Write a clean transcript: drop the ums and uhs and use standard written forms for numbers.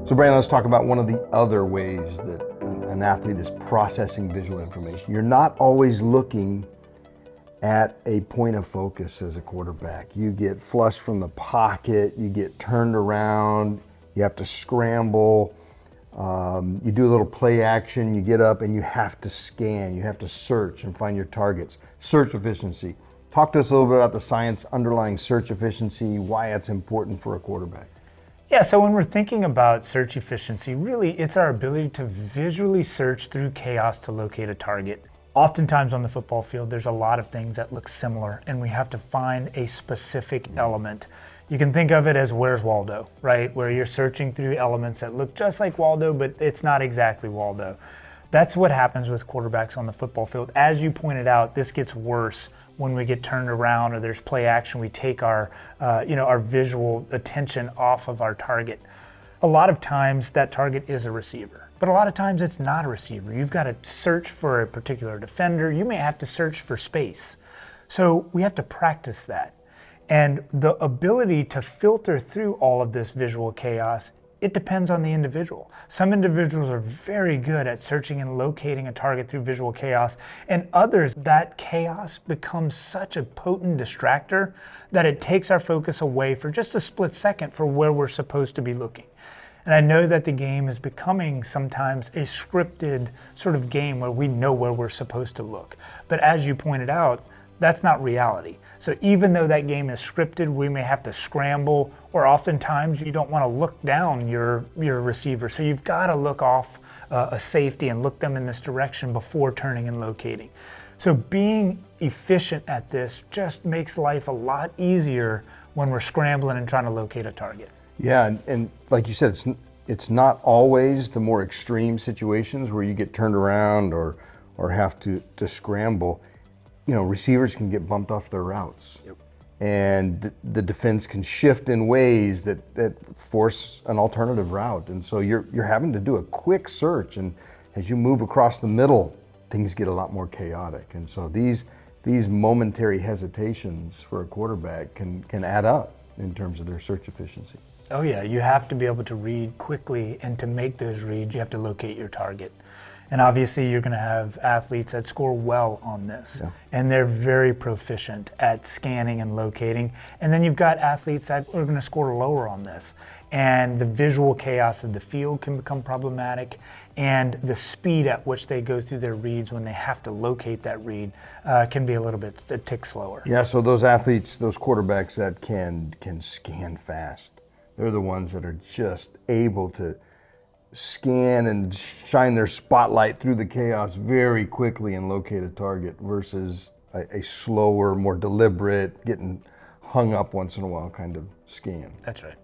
So Brandon, let's talk about one of the other ways that an athlete is processing visual information. You're not always looking at a point of focus as a quarterback. You get flushed from the pocket, you get turned around, you have to scramble, you do a little play action, you get up and you have to scan, you have to search and find your targets. Search efficiency. Talk to us a little bit about the science underlying search efficiency, why it's important for a quarterback. Yeah, so when we're thinking about search efficiency, really it's our ability to visually search through chaos to locate a target. Oftentimes on the football field, there's a lot of things that look similar, and we have to find a specific element. You can think of it as where's Waldo, right? Where you're searching through elements that look just like Waldo, but it's not exactly Waldo. That's what happens with quarterbacks on the football field. As you pointed out, this gets worse when we get turned around or there's play action. We take our visual attention off of our target. A lot of times that target is a receiver, but a lot of times it's not a receiver. You've got to search for a particular defender. You may have to search for space. So we have to practice that. And the ability to filter through all of this visual chaos, it depends on the individual. Some individuals are very good at searching and locating a target through visual chaos, and others, that chaos becomes such a potent distractor that it takes our focus away for just a split second for where we're supposed to be looking. And I know that the game is becoming sometimes a scripted sort of game where we know where we're supposed to look. But as you pointed out, that's not reality. So even though that game is scripted, we may have to scramble, or oftentimes you don't want to look down your receiver. So you've got to look off a safety and look them in this direction before turning and locating. So being efficient at this just makes life a lot easier when we're scrambling and trying to locate a target. Yeah, and like you said, it's not always the more extreme situations where you get turned around or have to scramble. You know, receivers can get bumped off their routes. Yep. And the defense can shift in ways that force an alternative route. And so you're having to do a quick search, and as you move across the middle, things get a lot more chaotic. And so these momentary hesitations for a quarterback can add up in terms of their search efficiency. Oh yeah, you have to be able to read quickly, and to make those reads, you have to locate your target. And obviously you're going to have athletes that score well on this, and they're very proficient at scanning and locating. And then you've got athletes that are going to score lower on this. And the visual chaos of the field can become problematic, and the speed at which they go through their reads when they have to locate that read can be a tick slower. Yeah, so those athletes, those quarterbacks that can scan fast, they're the ones that are just able to scan and shine their spotlight through the chaos very quickly and locate a target versus a slower, more deliberate, getting hung up once in a while kind of scan. That's right.